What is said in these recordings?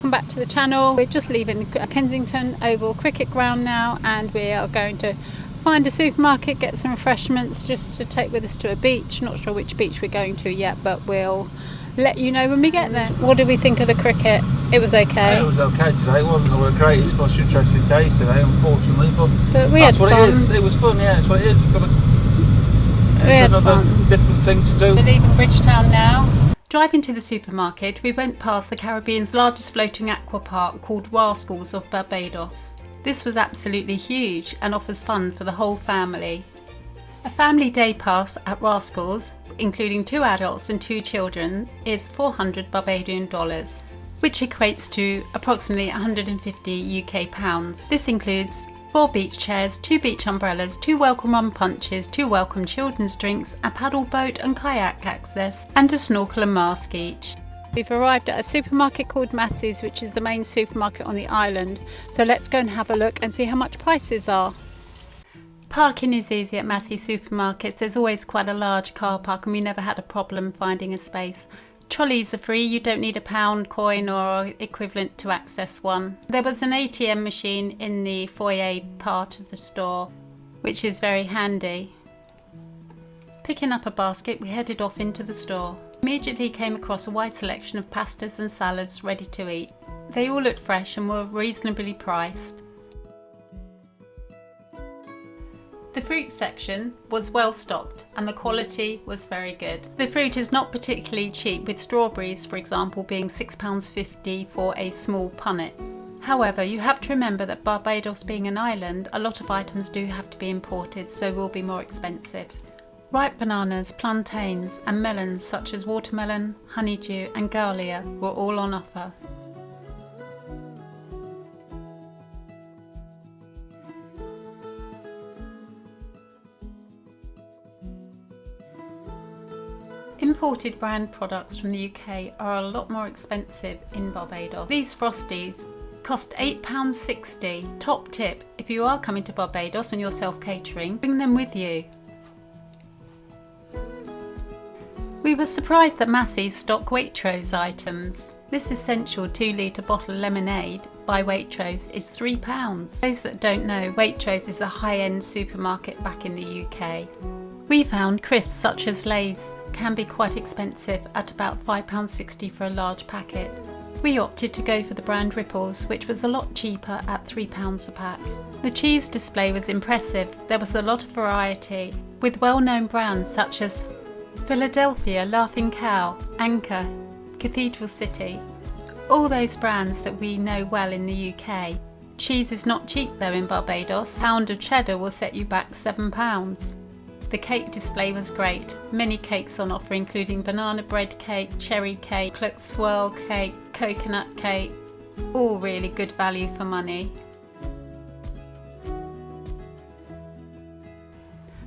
Welcome back to the channel. We're just leaving Kensington Oval Cricket Ground now, and we are going to find a supermarket, get some refreshments just to take with us to a beach. Not sure which beach we're going to yet, but we'll let you know when we get there. What did we think of the cricket? It was okay. Yeah, it was okay today. It wasn't one of the greatest, most interesting days today, unfortunately, but we that's had what fun. it is. It was fun, yeah, it's what it is. It's another different thing to do. We're leaving Bridgetown now. Driving to the supermarket, we went past the Caribbean's largest floating aqua park called Rascals of Barbados. This was absolutely huge and offers fun for the whole family. A family day pass at Rascals, including 2 adults and 2 children, is $400 Barbadian dollars, which equates to approximately 150 UK pounds. This includes 4 beach chairs, 2 beach umbrellas, 2 welcome rum punches, 2 welcome children's drinks, a paddle boat and kayak access, and a snorkel and mask each. We've arrived at a supermarket called Massy's, which is the main supermarket on the island, so let's go and have a look and see how much prices are. Parking is easy at Massy supermarkets. There's always quite a large car park and we never had a problem finding a space. Trolleys are free, you don't need a pound coin or equivalent to access one. There was an ATM machine in the foyer part of the store, which is very handy. Picking up a basket, we headed off into the store. Immediately came across a wide selection of pastas and salads ready to eat. They all looked fresh and were reasonably priced. The fruit section was well stocked and the quality was very good. The fruit is not particularly cheap, with strawberries, for example, being £6.50 for a small punnet. However, you have to remember that Barbados being an island, a lot of items do have to be imported, so will be more expensive. Ripe bananas, plantains and melons such as watermelon, honeydew and galia were all on offer. Imported brand products from the UK are a lot more expensive in Barbados. These Frosties cost £8.60. Top tip, if you are coming to Barbados and you're self-catering, bring them with you. We were surprised that Massy's stock Waitrose items. This essential 2-litre bottle lemonade by Waitrose is £3. Those that don't know, Waitrose is a high-end supermarket back in the UK. We found crisps such as Lay's can be quite expensive at about £5.60 for a large packet. We opted to go for the brand Ripples, which was a lot cheaper at £3 a pack. The cheese display was impressive. There was a lot of variety, with well-known brands such as Philadelphia, Laughing Cow, Anchor, Cathedral City, all those brands that we know well in the UK. Cheese is not cheap though in Barbados. A pound of cheddar will set you back £7. The cake display was great. Many cakes on offer, including banana bread cake, cherry cake, swirl cake, coconut cake, all really good value for money.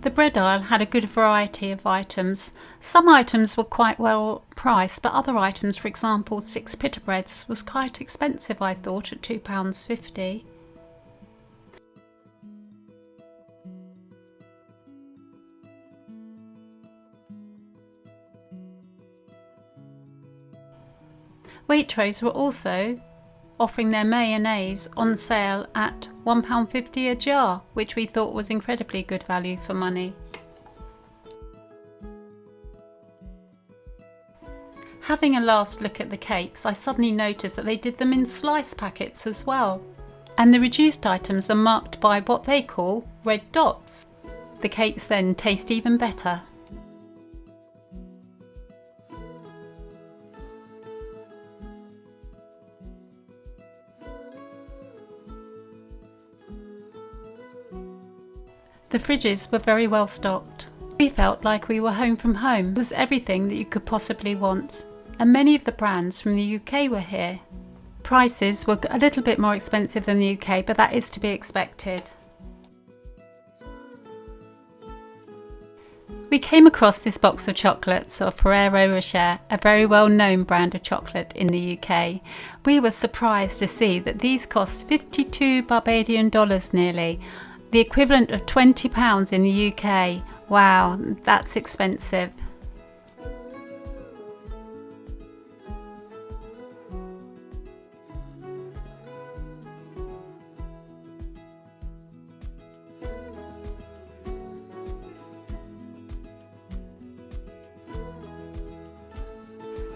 The bread aisle had a good variety of items. Some items were quite well priced, but other items, for example 6 pita breads, was quite expensive, I thought, at £2.50. Waitrose were also offering their mayonnaise on sale at £1.50 a jar, which we thought was incredibly good value for money. Having a last look at the cakes, I suddenly noticed that they did them in slice packets as well, and the reduced items are marked by what they call red dots. The cakes then taste even better. The fridges were very well stocked. We felt like we were home from home. It was everything that you could possibly want, and many of the brands from the UK were here. Prices were a little bit more expensive than the UK, but that is to be expected. We came across this box of chocolates of Ferrero Rocher, a very well-known brand of chocolate in the UK. We were surprised to see that these cost 52 Barbadian dollars nearly, the equivalent of £20 in the UK. Wow, that's expensive.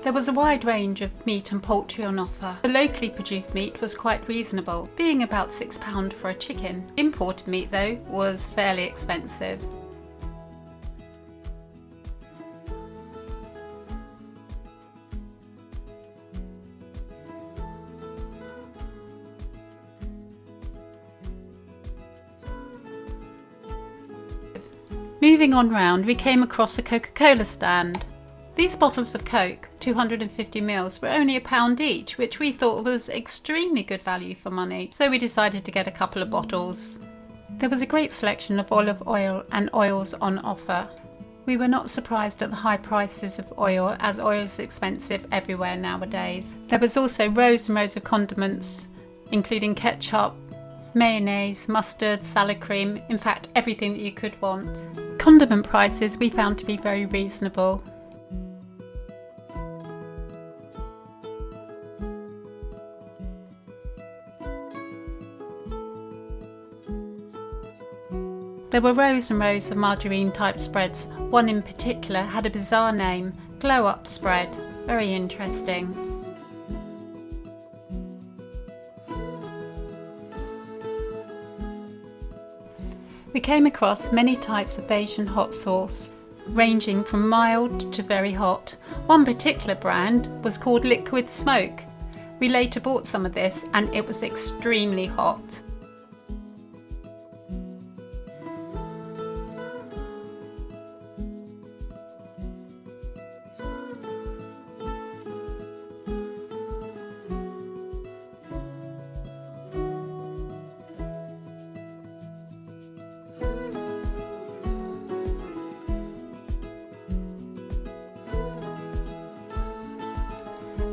There was a wide range of meat and poultry on offer. The locally produced meat was quite reasonable, being about £6 for a chicken. Imported meat though was fairly expensive. Moving on round, we came across a Coca-Cola stand. These bottles of Coke, 250ml, were only £1 each, which we thought was extremely good value for money, so we decided to get a couple of bottles. There was a great selection of olive oil and oils on offer. We were not surprised at the high prices of oil, as oil is expensive everywhere nowadays. There was also rows and rows of condiments, including ketchup, mayonnaise, mustard, salad cream, in fact everything that you could want. Condiment prices we found to be very reasonable. There were rows and rows of margarine type spreads. One in particular had a bizarre name, Glow Up Spread. Very interesting. We came across many types of Bayesian hot sauce, ranging from mild to very hot. One particular brand was called Liquid Smoke. We later bought some of this and it was extremely hot.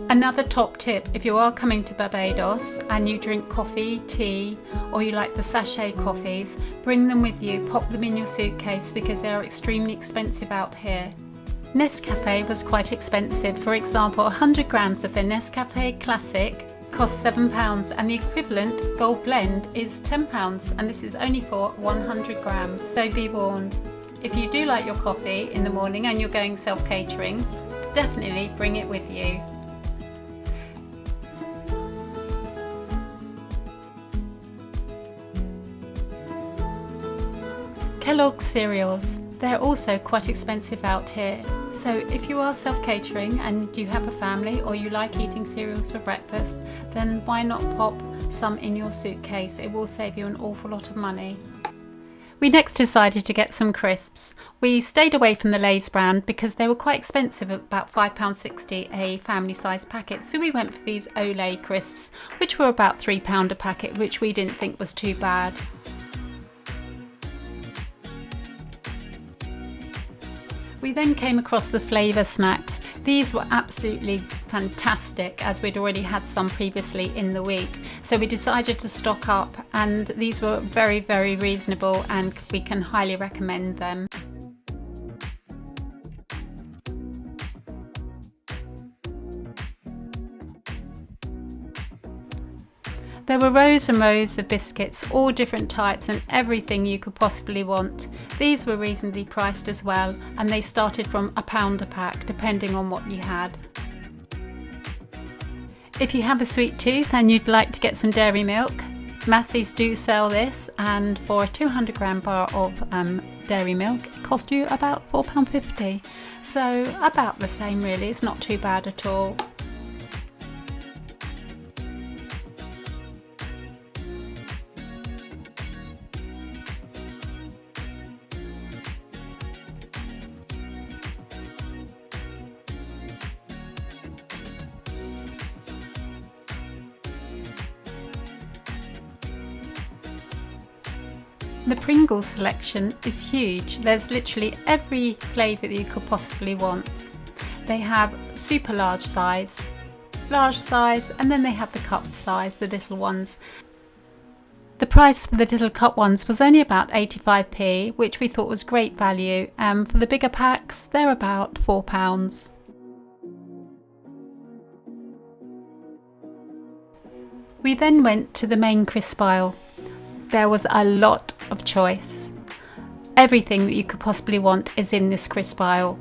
Another top tip, if you are coming to Barbados and you drink coffee, tea, or you like the sachet coffees, bring them with you, pop them in your suitcase because they are extremely expensive out here. Nescafe was quite expensive. For example, 100 grams of the Nescafe Classic costs £7 and the equivalent Gold Blend is £10, and this is only for 100 grams, so be warned. If you do like your coffee in the morning and you're going self-catering, definitely bring it with you. Kellogg's cereals, they're also quite expensive out here, so if you are self-catering and you have a family or you like eating cereals for breakfast, then why not pop some in your suitcase? It will save you an awful lot of money. We next decided to get some crisps. We stayed away from the Lay's brand because they were quite expensive, at about £5.60 a family size packet, so we went for these Olay crisps, which were about £3 a packet, which we didn't think was too bad. We then came across the flavour snacks. These were absolutely fantastic, as we'd already had some previously in the week. So we decided to stock up, and these were very, very reasonable and we can highly recommend them. There were rows and rows of biscuits, all different types and everything you could possibly want. These were reasonably priced as well, and they started from £1 a pack, depending on what you had. If you have a sweet tooth and you'd like to get some dairy milk, Massy's do sell this, and for a 200 gram bar of dairy milk it cost you about £4.50. So about the same really, it's not too bad at all. The Pringles selection is huge. There's literally every flavour that you could possibly want. They have super large size, and then they have the cup size, the little ones. The price for the little cup ones was only about 85p, which we thought was great value. For the bigger packs, they're about £4. We then went to the main crisp aisle. There was a lot of choice. Everything that you could possibly want is in this crisp aisle.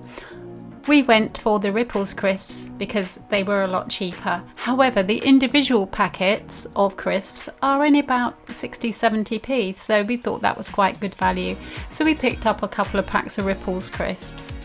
We went for the Ripples crisps because they were a lot cheaper. However, the individual packets of crisps are only about 60-70p, so we thought that was quite good value. So we picked up a couple of packs of Ripples crisps.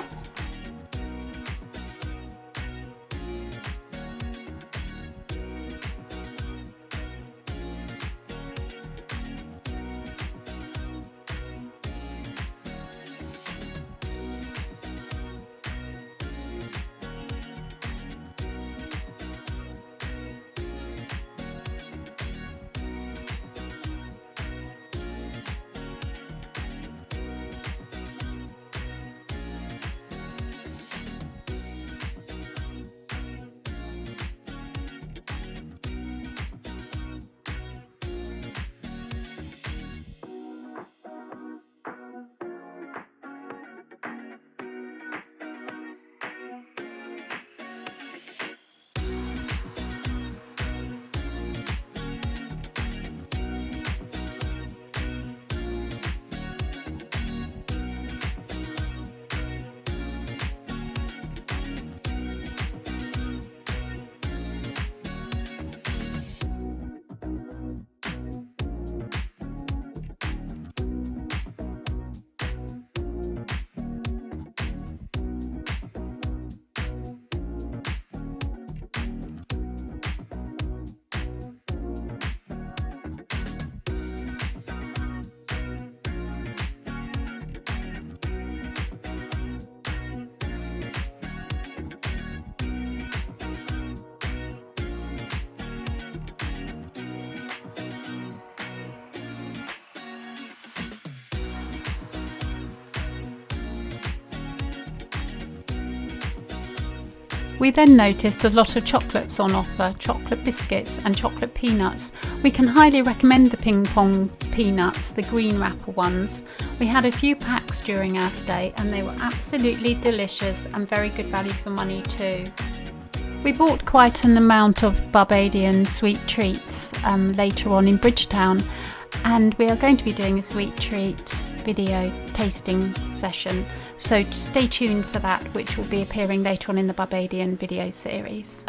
We then noticed a lot of chocolates on offer, chocolate biscuits and chocolate peanuts. We can highly recommend the ping pong peanuts, the green wrapper ones. We had a few packs during our stay and they were absolutely delicious and very good value for money too. We bought quite an amount of Barbadian sweet treats later on in Bridgetown, and we are going to be doing a sweet treats video tasting session, so stay tuned for that, which will be appearing later on in the Barbadian video series.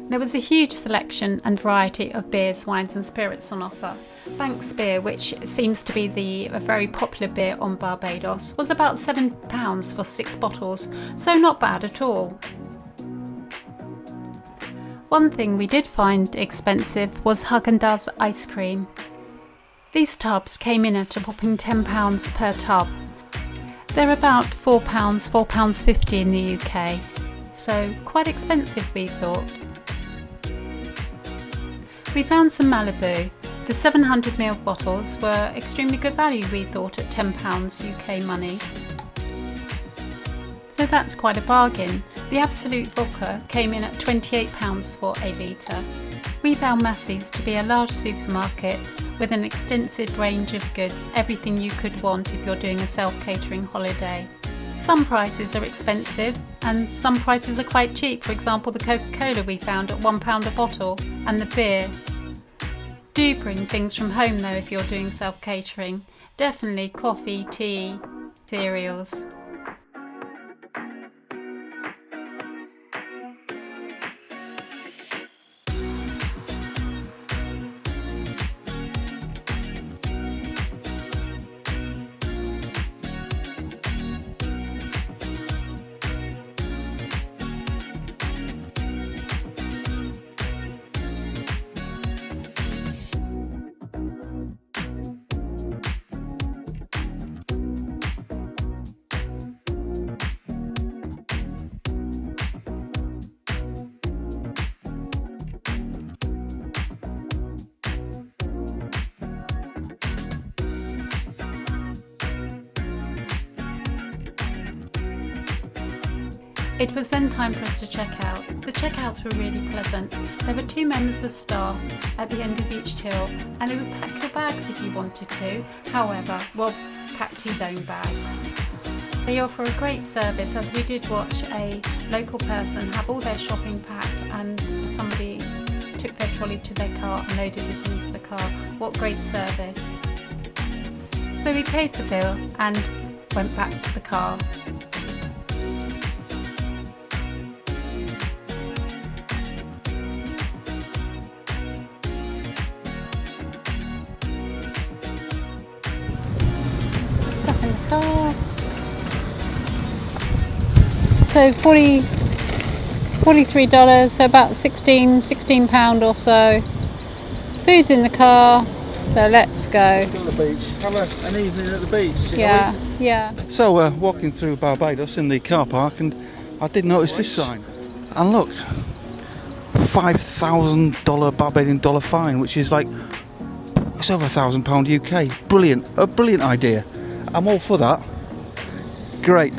There was a huge selection and variety of beers, wines and spirits on offer. Banks beer, which seems to be a very popular beer on Barbados, was about £7 for 6 bottles, so not bad at all. One thing we did find expensive was Häagen-Dazs ice cream. These tubs came in at a whopping £10 per tub. They're about £4, £4.50 in the UK, so quite expensive we thought. We found some Malibu. The 700ml bottles were extremely good value we thought at £10 UK money. So that's quite a bargain. The Absolute Vodka came in at £28 for a litre. We found Massy's to be a large supermarket with an extensive range of goods, everything you could want if you're doing a self-catering holiday. Some prices are expensive and some prices are quite cheap. For example, the Coca-Cola we found at £1 a bottle, and the beer. Do bring things from home though if you're doing self-catering. Definitely coffee, tea, cereals. It was then time for us to check out. The checkouts were really pleasant. There were 2 members of staff at the end of each till, and they would pack your bags if you wanted to. However, Rob packed his own bags. They offer a great service, as we did watch a local person have all their shopping packed and somebody took their trolley to their car and loaded it into the car. What great service. So we paid the bill and went back to the car. Stuff in the car. So $43, so about £16 or so. Food's in the car, so let's go. Go to the beach. Have an evening at the beach. Yeah, yeah. So we're walking through Barbados in the car park, and I did notice this sign. And look, $5,000 Barbadian dollar fine, which is like, it's over £1,000 UK. Brilliant, a brilliant idea. I'm all for that. Great.